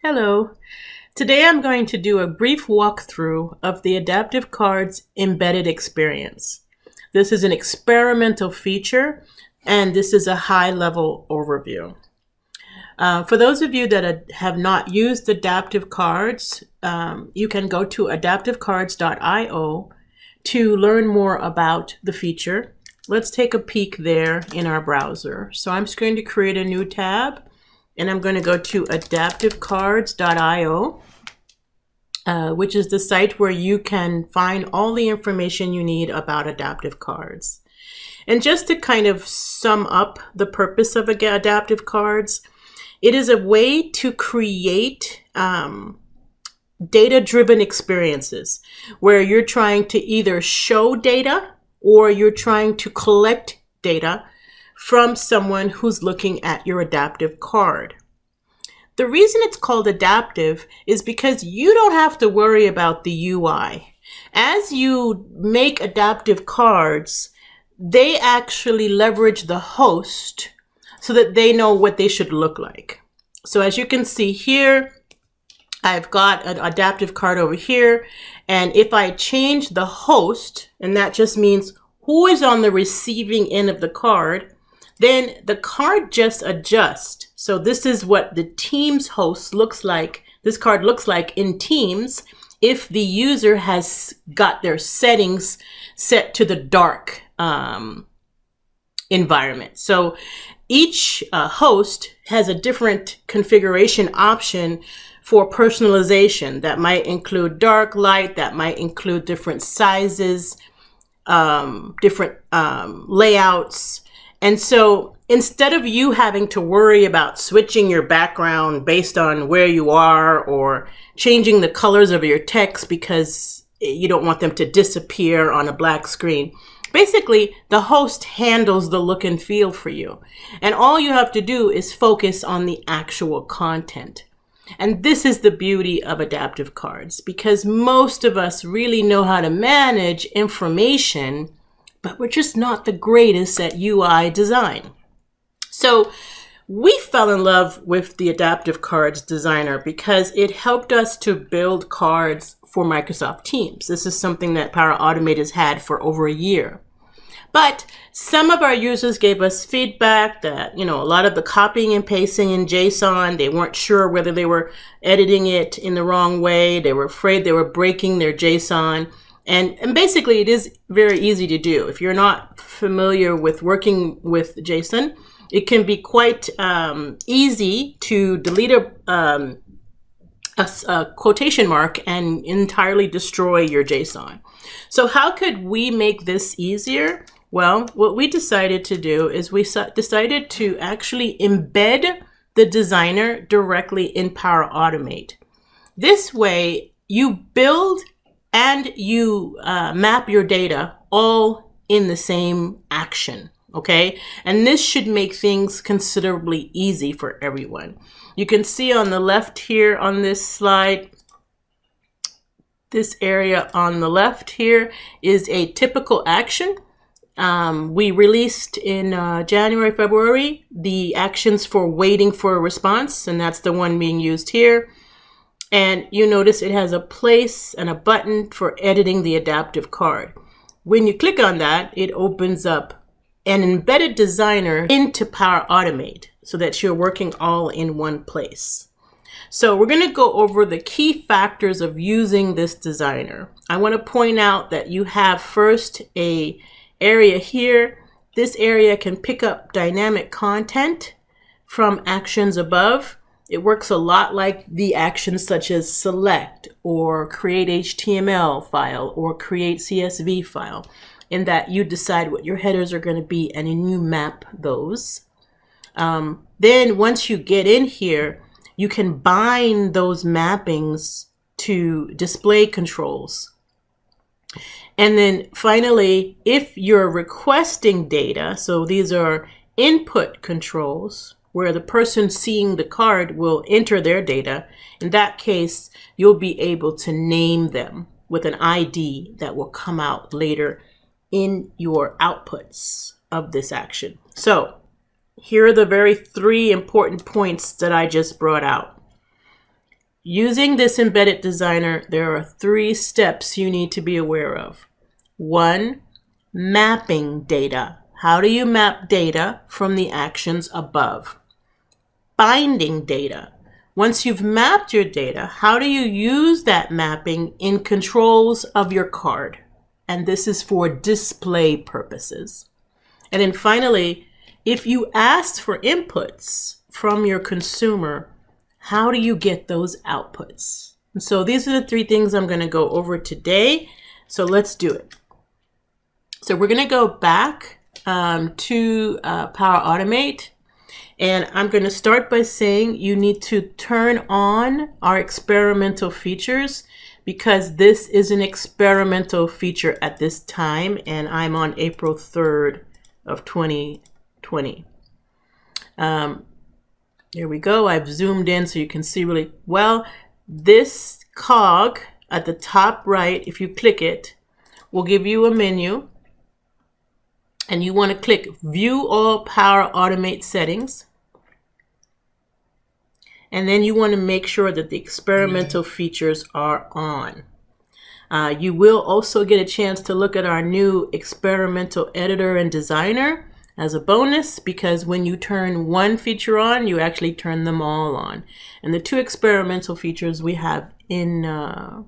Hello. Today I'm going to do a brief walkthrough of the Adaptive Cards embedded experience. This is an experimental feature, and this is a high-level overview. For those of you that have not used Adaptive Cards, you can go to adaptivecards.io to learn more about the feature. Let's take a peek there in our browser. So I'm just going to create a new tab, and I'm going to go to adaptivecards.io, which is the site where you can find all the information you need about adaptive cards. And just to kind of sum up the purpose of adaptive cards, it is a way to create data-driven experiences where you're trying to either show data or you're trying to collect data from someone who's looking at your adaptive card. The reason it's called adaptive is because you don't have to worry about the UI. As you make adaptive cards, they actually leverage the host so that they know what they should look like. So as you can see here, I've got an adaptive card over here, and if I change the host, and that just means who is on the receiving end of the card, then the card just adjusts. So this is what the Teams host looks like. This card looks like in Teams if the user has got their settings set to the dark environment. So each host has a different configuration option for personalization. That might include dark, light, that might include different sizes, different layouts. And so instead of you having to worry about switching your background based on where you are or changing the colors of your text because you don't want them to disappear on a black screen, basically the host handles the look and feel for you. And all you have to do is focus on the actual content. And this is the beauty of adaptive cards, because most of us really know how to manage information, but we're just not the greatest at UI design. So we fell in love with the Adaptive Cards Designer because it helped us to build cards for Microsoft Teams. This is something that Power Automate has had for over a year. But some of our users gave us feedback that, a lot of the copying and pasting in JSON, they weren't sure whether they were editing it in the wrong way. They were afraid they were breaking their JSON. And basically, it is very easy to do. If you're not familiar with working with JSON, it can be quite easy to delete a quotation mark and entirely destroy your JSON. So how could we make this easier? Well, what we decided to do is we decided to actually embed the designer directly in Power Automate. This way, you build and you map your data all in the same action, okay? And this should make things considerably easy for everyone. You can see on the left here on this slide, this area on the left here is a typical action. We released in January, February, the actions for waiting for a response, and that's the one being used here. And you notice it has a place and a button for editing the adaptive card. When you click on that, it opens up an embedded designer into Power Automate so that you're working all in one place. So we're going to go over the key factors of using this designer. I want to point out that you have first an area here. This area can pick up dynamic content from actions above. It works a lot like the actions such as select or create HTML file or create CSV file, in that you decide what your headers are going to be and then you map those. Then once you get in here, you can bind those mappings to display controls. And then finally, if you're requesting data, so these are input controls, where the person seeing the card will enter their data. In that case, you'll be able to name them with an ID that will come out later in your outputs of this action. So here are the very three important points that I just brought out. using this embedded designer, there are 3 steps you need to be aware of. 1, mapping data. How do you map data from the actions above? Binding data. Once you've mapped your data, how do you use that mapping in controls of your card? And this is for display purposes. And then finally, if you asked for inputs from your consumer, how do you get those outputs? And so these are the 3 things I'm going to go over today. So let's do it. So we're going to go back to Power Automate. And I'm going to start by saying you need to turn on our experimental features, because this is an experimental feature at this time, and I'm on April 3rd of 2020. Here we go. I've zoomed in so you can see really well. This cog at the top right, if you click it, will give you a menu. And you want to click View All Power Automate Settings. And then you want to make sure that the experimental features are on. You will also get a chance to look at our new experimental editor and designer as a bonus, because when you turn one feature on, you actually turn them all on. And the 2 experimental features we have in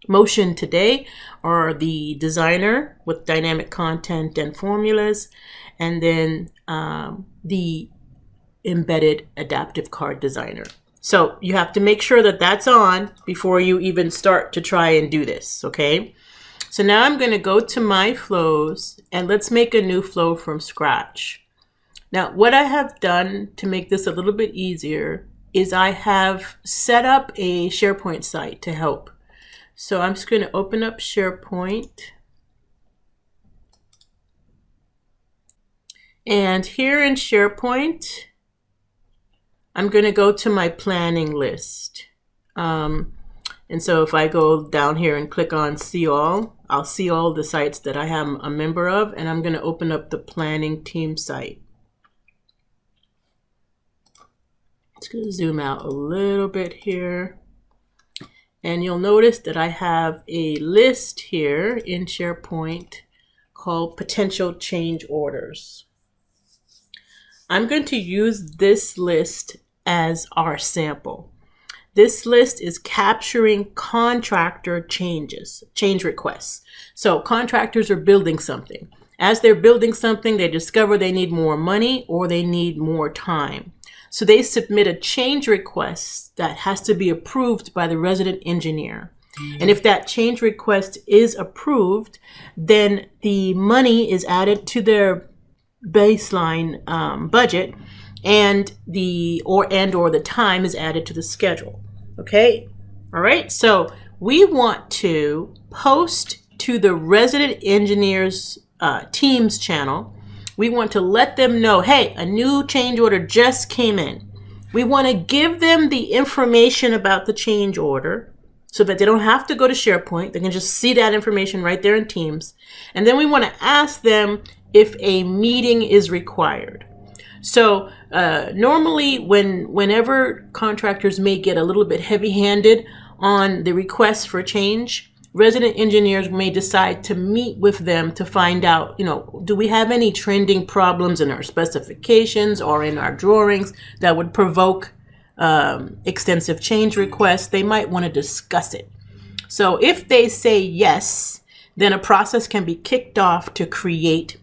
motion today are the designer with dynamic content and formulas, and then the embedded adaptive card designer. So you have to make sure that that's on before you even start to try and do this, okay? So now I'm going to go to my flows, and let's make a new flow from scratch. Now, what I have done to make this a little bit easier is I have set up a SharePoint site to help. So I'm just going to open up SharePoint. And here in SharePoint, I'm going to go to my planning list. And so if I go down here and click on See All, I'll see all the sites that I am a member of, and I'm going to open up the planning team site. Just going to zoom out a little bit here. And you'll notice that I have a list here in SharePoint called Potential Change Orders. I'm going to use this list as our sample. This list is capturing contractor change requests. So contractors are building something. As they're building something, they discover they need more money or they need more time. So they submit a change request that has to be approved by the resident engineer. And if that change request is approved, then the money is added to their baseline budget, and or the time is added to the schedule. Okay? All right. So we want to post to the resident engineers Teams channel. We want to let them know, hey, a new change order just came in. We want to give them the information about the change order so that they don't have to go to SharePoint. They can just see that information right there in Teams. And then we want to ask them if a meeting is required. So normally whenever contractors may get a little bit heavy-handed on the request for change, resident engineers may decide to meet with them to find out, do we have any trending problems in our specifications or in our drawings that would provoke extensive change requests. They might want to discuss it. So if they say yes, then a process can be kicked off to create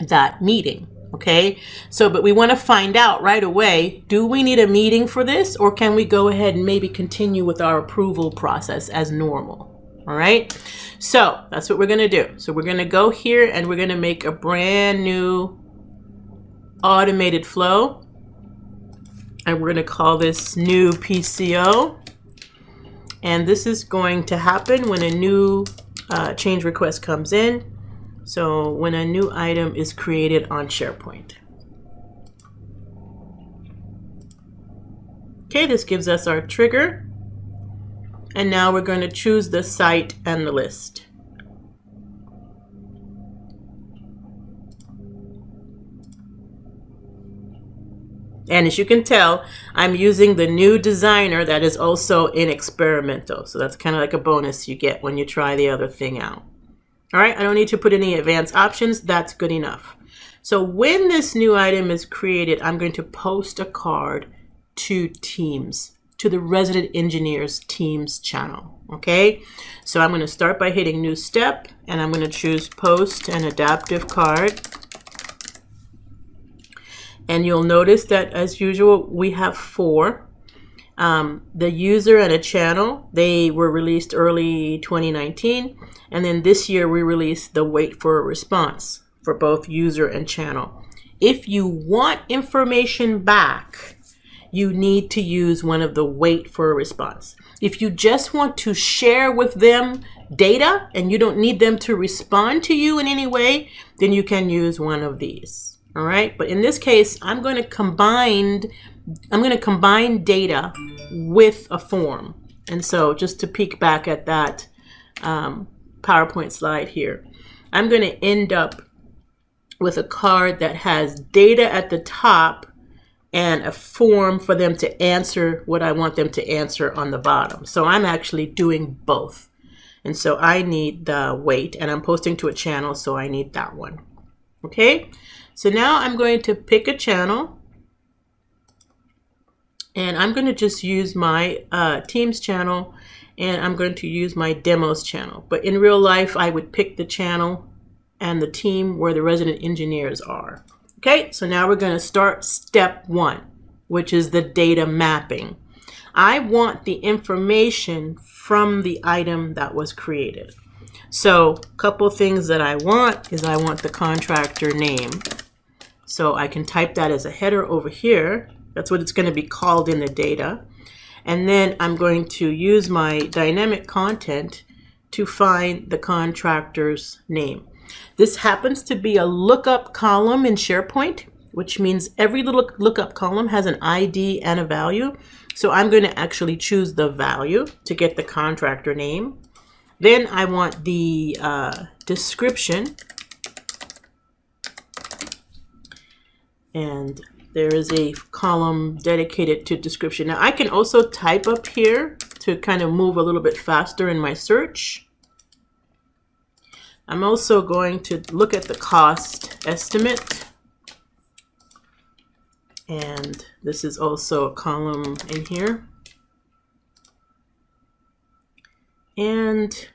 that meeting. Okay, but we want to find out right away, do we need a meeting for this, or can we go ahead and maybe continue with our approval process as normal? All right, so that's what we're going to do. So we're going to go here and we're going to make a brand new automated flow. And we're going to call this new PCO. And this is going to happen when a new change request comes in. So when a new item is created on SharePoint. Okay, this gives us our trigger. And now we're going to choose the site and the list. And as you can tell, I'm using the new designer that is also in experimental. So that's kind of like a bonus you get when you try the other thing out. All right, I don't need to put any advanced options. That's good enough. So when this new item is created, I'm going to post a card to Teams, to the Resident Engineers Teams channel. Okay, so I'm going to start by hitting New Step, and I'm going to choose Post an Adaptive Card. And you'll notice that, as usual, we have 4. The user and a channel, they were released early 2019. And then this year we released the wait for a response for both user and channel. If you want information back, you need to use one of the wait for a response. If you just want to share with them data and you don't need them to respond to you in any way, then you can use one of these. All right, but in this case, I'm going to combine data with a form. And so just to peek back at that PowerPoint slide here, I'm going to end up with a card that has data at the top and a form for them to answer what I want them to answer on the bottom. So I'm actually doing both. And so I need the wait, and I'm posting to a channel, so I need that one. Okay, so now I'm going to pick a channel, and I'm going to just use my Teams channel, and I'm going to use my demos channel. But in real life, I would pick the channel and the team where the resident engineers are. Okay, so now we're going to start step 1, which is the data mapping. I want the information from the item that was created. So a couple things that I want is I want the contractor name. So I can type that as a header over here. That's what it's going to be called in the data. And then I'm going to use my dynamic content to find the contractor's name. This happens to be a lookup column in SharePoint, which means every little lookup column has an ID and a value. So I'm going to actually choose the value to get the contractor name. Then I want the description. And there is a column dedicated to description. Now I can also type up here to kind of move a little bit faster in my search. I'm also going to look at the cost estimate. And this is also a column in here. And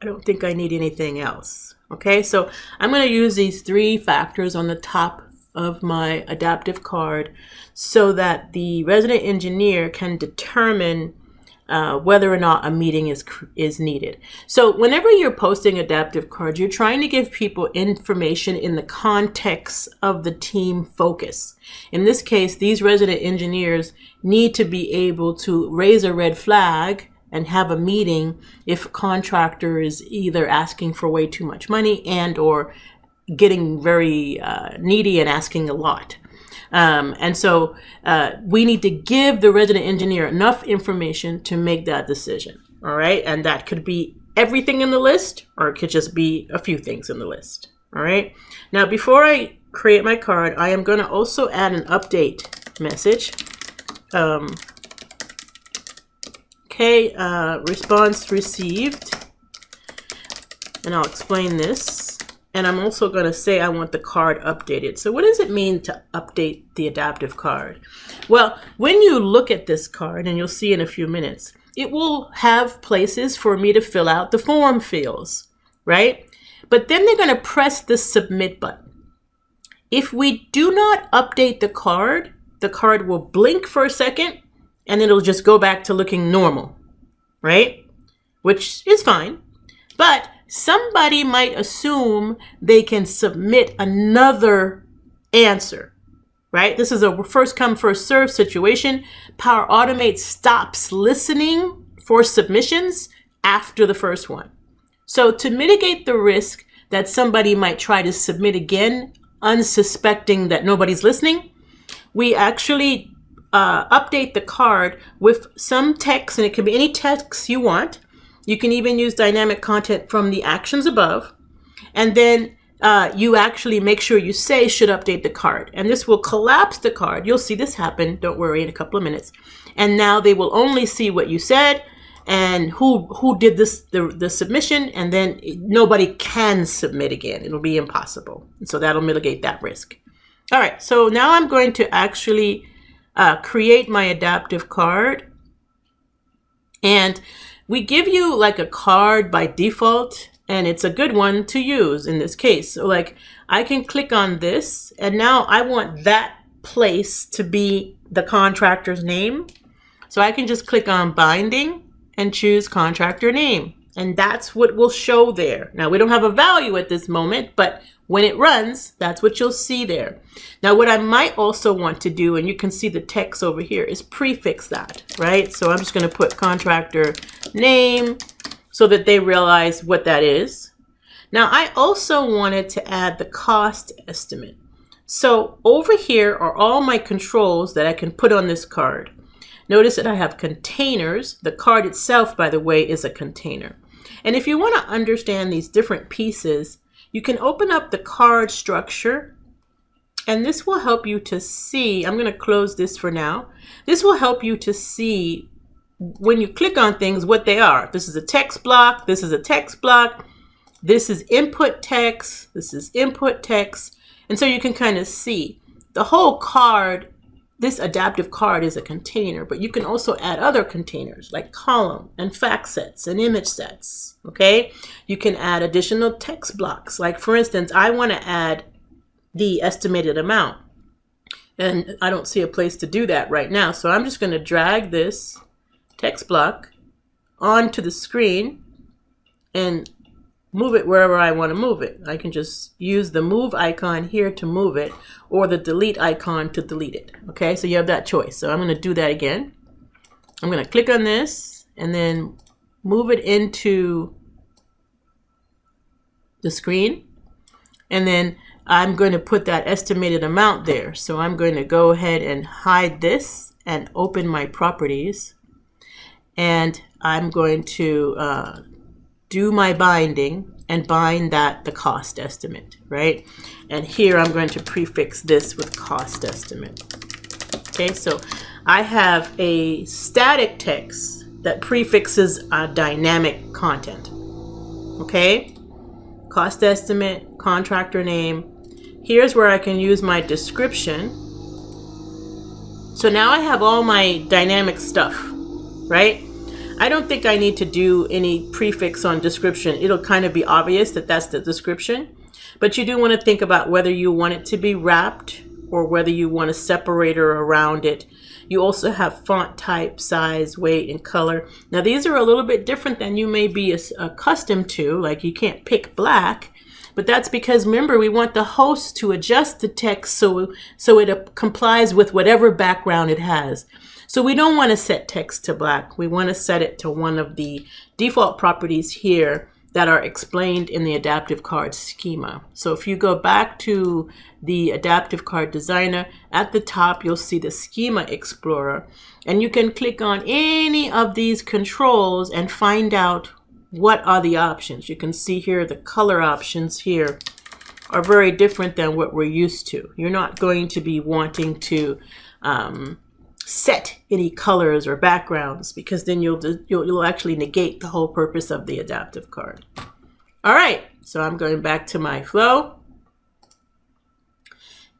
I don't think I need anything else. Okay, so I'm going to use these 3 factors on the top of my adaptive card so that the resident engineer can determine whether or not a meeting is needed. So whenever you're posting adaptive cards, you're trying to give people information in the context of the team focus. In this case, these resident engineers need to be able to raise a red flag and have a meeting if a contractor is either asking for way too much money and or getting very needy and asking a lot. And so we need to give the resident engineer enough information to make that decision. All right. And that could be everything in the list, or it could just be a few things in the list. All right. Now, before I create my card, I am going to also add an update message. Okay. Response received. And I'll explain this. And I'm also going to say I want the card updated. So what does it mean to update the adaptive card? Well, when you look at this card, and you'll see in a few minutes, it will have places for me to fill out the form fields, right? But then they're going to press the submit button. If we do not update the card will blink for a second, and it'll just go back to looking normal, right? Which is fine. But somebody might assume they can submit another answer, right? This is a first come, first serve situation. Power Automate stops listening for submissions after the first one. So to mitigate the risk that somebody might try to submit again, unsuspecting that nobody's listening, we actually update the card with some text, and it can be any text you want. You can even use dynamic content from the actions above. And then you actually make sure you say should update the card. And this will collapse the card. You'll see this happen, don't worry, in a couple of minutes. And now they will only see what you said and who did this, the submission, and then nobody can submit again. It'll be impossible. And so that'll mitigate that risk. All right, so now I'm going to actually create my adaptive card. And we give you like a card by default, and it's a good one to use in this case. So like I can click on this, and now I want that place to be the contractor's name. So I can just click on binding and choose contractor name. And that's what will show there. Now we don't have a value at this moment, but when it runs, that's what you'll see there. Now what I might also want to do, and you can see the text over here, is prefix that, right? So I'm just going to put contractor name so that they realize what that is. Now I also wanted to add the cost estimate. So over here are all my controls that I can put on this card. Notice that I have containers. The card itself, by the way, is a container. And if you want to understand these different pieces, you can open up the card structure, and this will help you to see. I'm going to close this for now. This will help you to see when you click on things what they are. This is a text block. This is a text block. This is input text. This is input text. And so you can kind of see the whole card. This adaptive card is a container, but you can also add other containers like column and fact sets and image sets, okay? You can add additional text blocks. Like for instance, I want to add the estimated amount, and I don't see a place to do that right now. So I'm just going to drag this text block onto the screen and move it wherever I want to move it. I can just use the move icon here to move it, or the delete icon to delete it. Okay, so you have that choice. So I'm going to do that again. I'm going to click on this and then move it into the screen. And then I'm going to put that estimated amount there. So I'm going to go ahead and hide this and open my properties. And I'm going to do my binding and bind that the cost estimate, right? And here I'm going to prefix this with cost estimate. Okay, so I have a static text that prefixes a dynamic content. Okay, cost estimate, contractor name. Here's where I can use my description. So now I have all my dynamic stuff, right? I don't think I need to do any prefix on description. It'll kind of be obvious that that's the description, but you do want to think about whether you want it to be wrapped or whether you want a separator around it. You also have font type, size, weight, and color. Now these are a little bit different than you may be accustomed to, like you can't pick black, but that's because remember we want the host to adjust the text so it complies with whatever background it has. So we don't want to set text to black. We want to set it to one of the default properties here that are explained in the adaptive card schema. So if you go back to the adaptive card designer, at the top you'll see the schema explorer, and you can click on any of these controls and find out what are the options. You can see here the color options here are very different than what we're used to. You're not going to be wanting to set any colors or backgrounds, because then you'll actually negate the whole purpose of the adaptive card. All right, so I'm going back to my flow,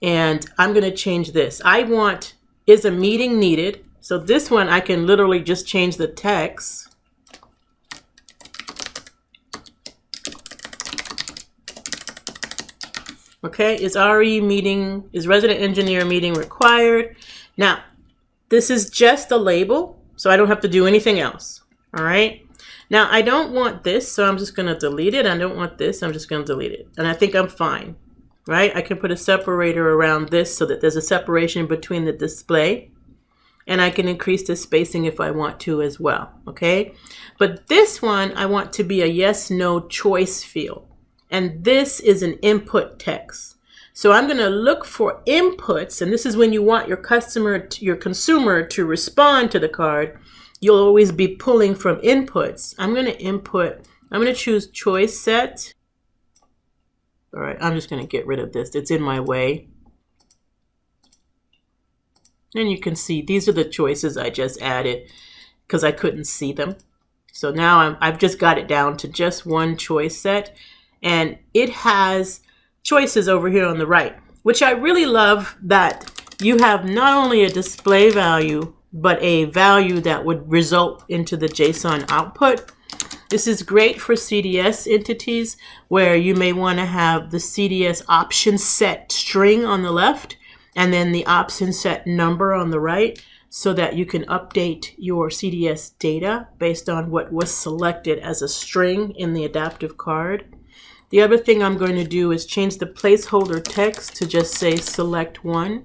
and I'm going to change this. I want is a meeting needed. So this one I can literally just change the text. Okay, is resident engineer meeting required? Now, this is just a label, so I don't have to do anything else. All right. Now I don't want this, so I'm just going to delete it. I don't want this. I'm just going to delete it. And I think I'm fine, right? I can put a separator around this so that there's a separation between the display, and I can increase the spacing if I want to as well. Okay. But this one, I want to be a yes, no choice field. And this is an input text. So I'm going to look for inputs, and this is when you want your consumer to respond to the card. You'll always be pulling from inputs. I'm going to choose choice set. All right, I'm just going to get rid of this. It's in my way. And you can see these are the choices I just added because I couldn't see them. So now I've just got it down to just one choice set. And it has choices over here on the right, which I really love, that you have not only a display value, but a value that would result into the JSON output. This is great for CDS entities where you may want to have the CDS option set string on the left and then the option set number on the right, so that you can update your CDS data based on what was selected as a string in the adaptive card. The other thing I'm going to do is change the placeholder text to just say select one.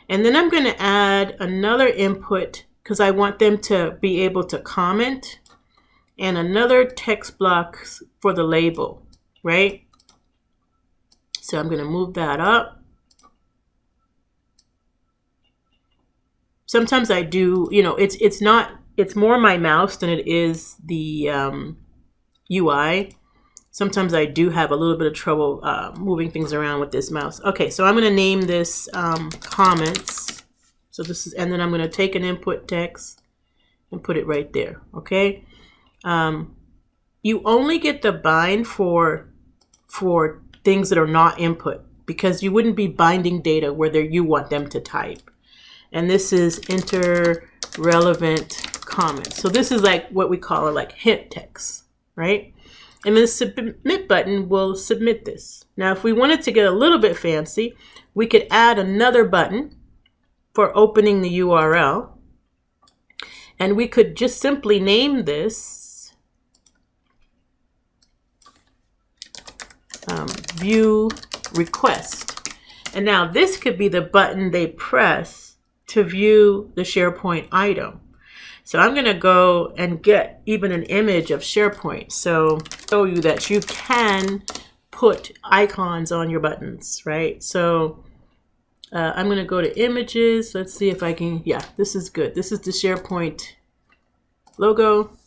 And then I'm going to add another input because I want them to be able to comment, and another text block for the label, right? So I'm going to move that up. Sometimes I do, you know, it's more my mouse than it is the UI. Sometimes I do have a little bit of trouble moving things around with this mouse. Okay, so I'm going to name this comments. So this is, and then I'm going to take an input text and put it right there. Okay. You only get the bind for things that are not input, because you wouldn't be binding data whether you want them to type. And this is enter relevant comments. So this is like what we call like hint text, right? And the submit button will submit this. Now, if we wanted to get a little bit fancy, we could add another button for opening the URL. And we could just simply name this view request. And now this could be the button they press to view the SharePoint item. So I'm going to go and get even an image of SharePoint. So show you that you can put icons on your buttons, right? So I'm going to go to images. Let's see if I can, yeah, this is good. This is the SharePoint logo.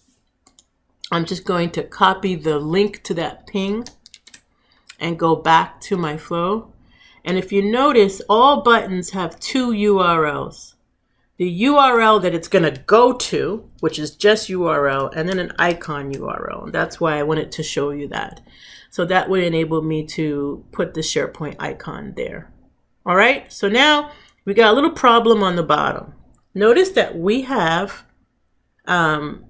I'm just going to copy the link to that ping and go back to my flow. And if you notice, all buttons have two URLs. The URL that it's going to go to, which is just URL, and then an icon URL. And that's why I wanted to show you that. So that would enable me to put the SharePoint icon there. All right, so now we got a little problem on the bottom. Notice that we have some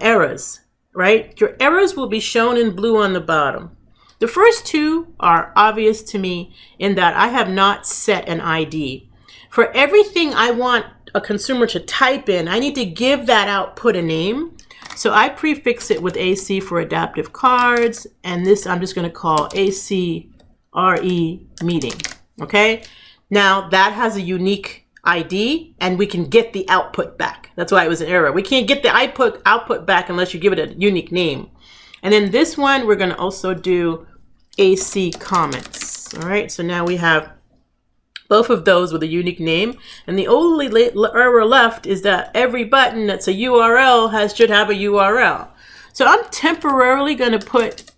errors, right? Your errors will be shown in blue on the bottom. The first two are obvious to me in that I have not set an ID. For everything I want a consumer to type in, I need to give that output a name. So I prefix it with AC for adaptive cards, and this I'm just going to call ACRE meeting. Okay, now that has a unique ID and we can get the output back. That's why it was an error. We can't get the output back unless you give it a unique name. And then this one, we're going to also do AC comments. All right, so now we have both of those with a unique name. And the only error left is that every button that's a URL should have a URL. So I'm temporarily going to put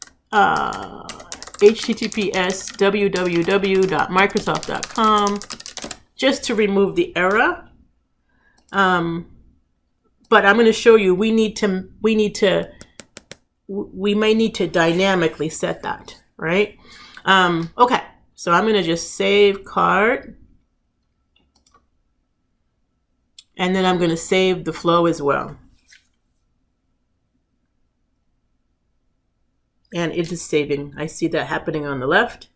https www.microsoft.com just to remove the error. But I'm going to show you we may need to dynamically set that, right? Okay, so I'm going to just save card. And then I'm going to save the flow as well. And it is saving. I see that happening on the left.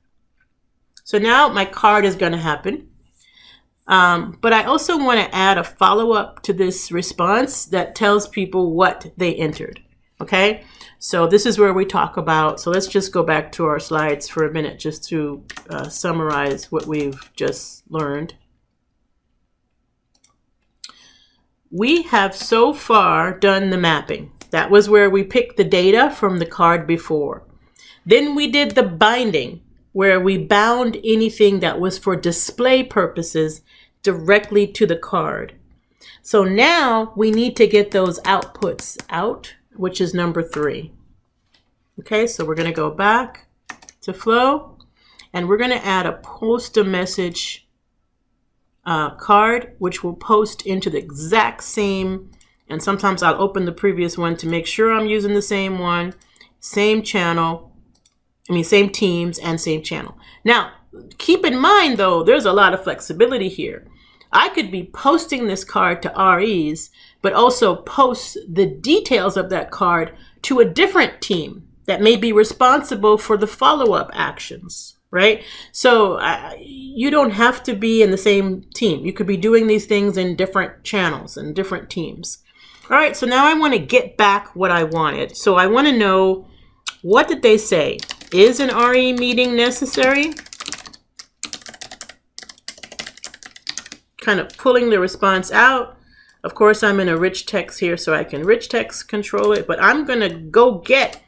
So now my card is going to happen. But I also want to add a follow-up to this response that tells people what they entered. Okay, so this is where we talk about, so let's just go back to our slides for a minute just to summarize what we've just learned. We have so far done the mapping. That was where we picked the data from the card before. Then we did the binding, where we bound anything that was for display purposes directly to the card. So now we need to get those outputs out, which is number 3. Okay, so we're going to go back to flow. And we're going to add a post a message card, which will post into the exact same. And sometimes I'll open the previous one to make sure I'm using the same one, same channel, same teams and same channel. Now, keep in mind though, there's a lot of flexibility here. I could be posting this card to REs, but also post the details of that card to a different team that may be responsible for the follow-up actions, right? So you don't have to be in the same team. You could be doing these things in different channels and different teams. All right, so now I want to get back what I wanted. So I want to know, what did they say? Is an RE meeting necessary? Kind of pulling the response out. Of course, I'm in a rich text here, so I can rich text control it, but I'm going to go get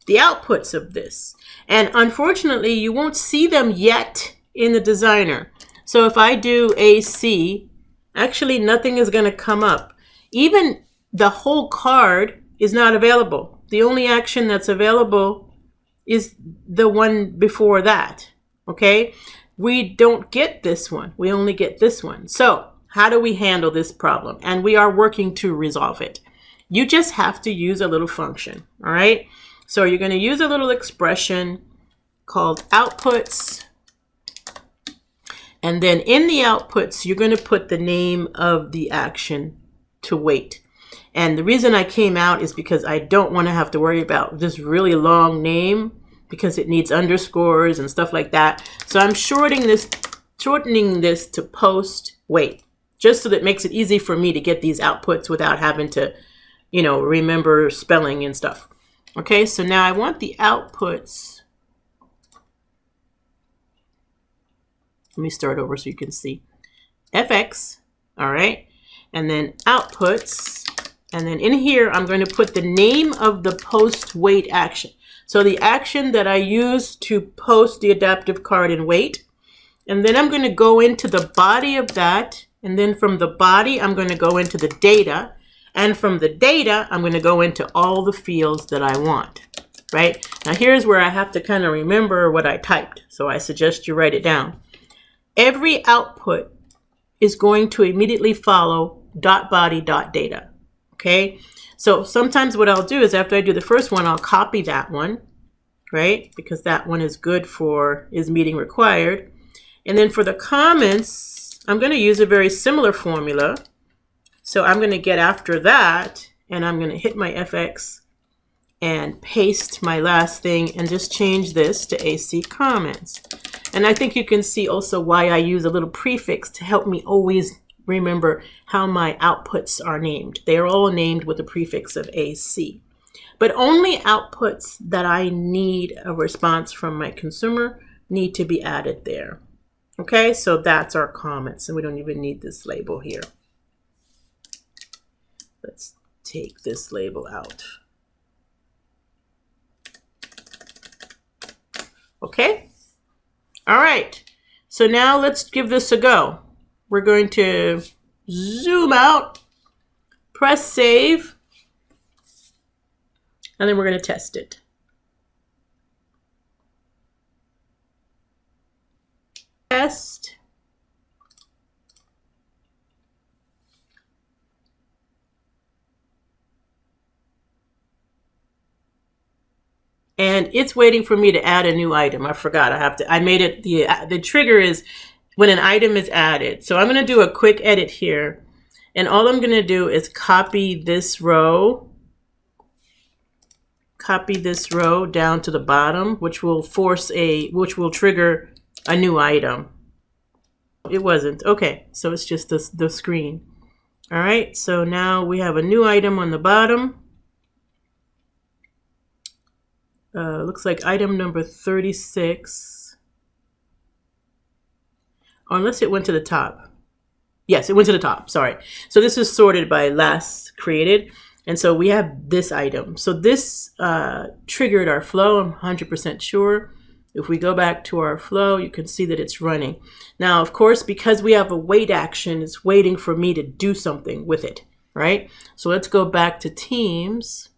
the outputs of this. And unfortunately, you won't see them yet in the designer. So if I do AC, actually nothing is going to come up. Even the whole card is not available. The only action that's available is the one before that, okay? We don't get this one. We only get this one. So how do we handle this problem? And we are working to resolve it. You just have to use a little function, all right? So you're going to use a little expression called outputs. And then in the outputs, you're going to put the name of the action to wait. And the reason I came out is because I don't want to have to worry about this really long name because it needs underscores and stuff like that. So I'm shortening this to post wait, just so that it makes it easy for me to get these outputs without having to, remember spelling and stuff. Okay, so now I want the outputs. Let me start over so you can see. FX, all right, and then outputs. And then in here, I'm going to put the name of the post wait action. So the action that I use to post the adaptive card in wait. And then I'm going to go into the body of that. And then from the body, I'm going to go into the data. And from the data, I'm going to go into all the fields that I want, right? Now here's where I have to kind of remember what I typed. So I suggest you write it down. Every output is going to immediately follow .body.data. Okay, so sometimes what I'll do is after I do the first one, I'll copy that one, right? Because that one is good for is meeting required. And then for the comments, I'm going to use a very similar formula. So I'm going to get after that and I'm going to hit my FX and paste my last thing and just change this to AC comments. And I think you can see also why I use a little prefix to help me always remember how my outputs are named. They are all named with the prefix of AC. But only outputs that I need a response from my consumer need to be added there. Okay, so that's our comments, and we don't even need this label here. Let's take this label out. Okay, all right, so now let's give this a go. We're going to zoom out, press save, and then we're going to test it. Test. And it's waiting for me to add a new item. I forgot. I made it, the trigger is when an item is added. So I'm going to do a quick edit here. And all I'm going to do is copy this row down to the bottom, which will trigger a new item. It wasn't. Okay, so it's just the screen. All right, so now we have a new item on the bottom. Looks like item number 36. Or unless it went to the top. Yes, it went to the top, sorry. So this is sorted by last created. And so we have this item. So this triggered our flow, I'm 100% sure. If we go back to our flow, you can see that it's running. Now, of course, because we have a wait action, it's waiting for me to do something with it, right? So let's go back to Teams,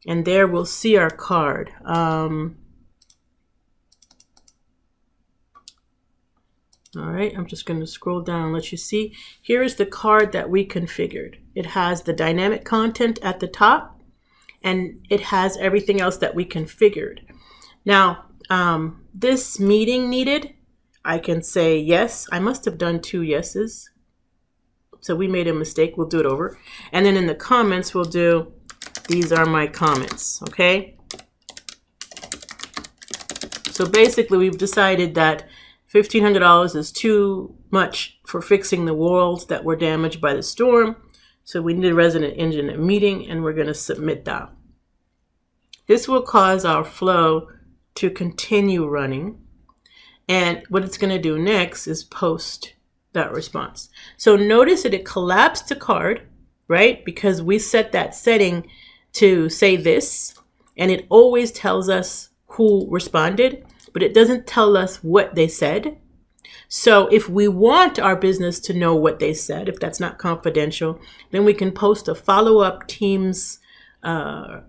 and there we'll see our card. All right, I'm just going to scroll down and let you see. Here is the card that we configured. It has the dynamic content at the top, and it has everything else that we configured. Now, this meeting needed, I can say yes. I must have done 2 yeses. So we made a mistake. We'll do it over. And then in the comments, we'll do, these are my comments, okay? So basically, we've decided that $1,500 is too much for fixing the walls that were damaged by the storm. So we need a resident engineer meeting, and we're going to submit that. This will cause our flow to continue running. And what it's going to do next is post that response. So notice that it collapsed the card, right? Because we set that setting to say this, and it always tells us who responded, but it doesn't tell us what they said. So if we want our business to know what they said, if that's not confidential, then we can post a follow-up Teams comment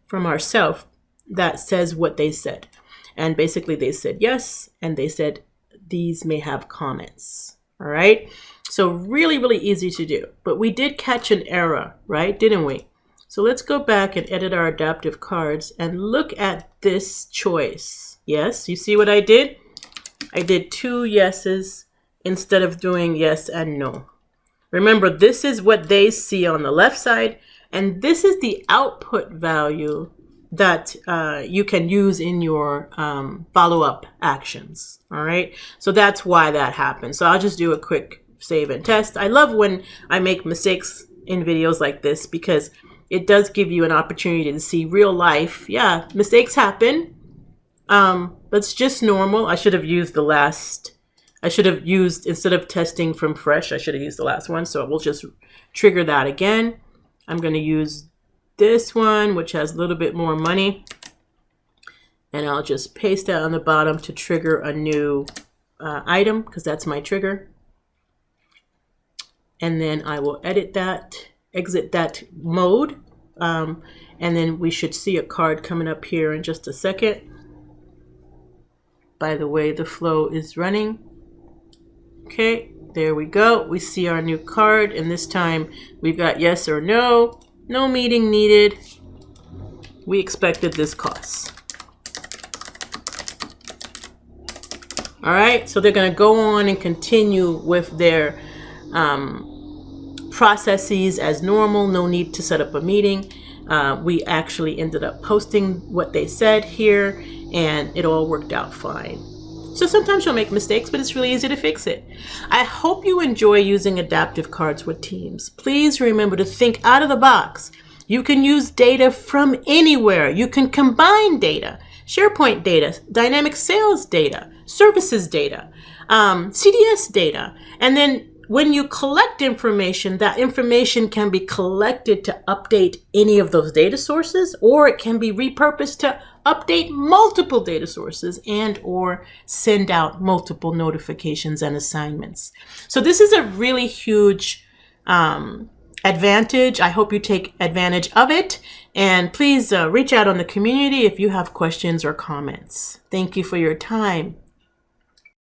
from ourselves that says what they said. And basically they said yes, and they said these may have comments. All right. So really, really easy to do. But we did catch an error, right? Didn't we? So let's go back and edit our adaptive cards and look at this choice. Yes, you see what I did? I did 2 yeses instead of doing yes and no. Remember, this is what they see on the left side, and this is the output value that you can use in your follow-up actions. All right, so that's why that happened. So I'll just do a quick save and test. I love when I make mistakes in videos like this because it does give you an opportunity to see real life. Yeah, mistakes happen. That's just normal. I should have used the last. I should have used, instead of testing from fresh, I should have used the last one. So we'll just trigger that again. I'm going to use this one, which has a little bit more money. And I'll just paste that on the bottom to trigger a new item, because that's my trigger. And then I will edit that, exit that mode. And then we should see a card coming up here in just a second. By the way, the flow is running. Okay, there we go. We see our new card, and this time we've got yes or no. No meeting needed. We expected this cost. All right, so they're going to go on and continue with their processes as normal. No need to set up a meeting. We actually ended up posting what they said here, and it all worked out fine. So sometimes you'll make mistakes, but it's really easy to fix it. I hope you enjoy using adaptive cards with Teams. Please remember to think out of the box. You can use data from anywhere. You can combine data, SharePoint data, dynamic sales data, services data, CDS data. And then when you collect information, that information can be collected to update any of those data sources, or it can be repurposed to update multiple data sources and or send out multiple notifications and assignments. So this is a really huge advantage. I hope you take advantage of it. And please reach out on the community if you have questions or comments. Thank you for your time.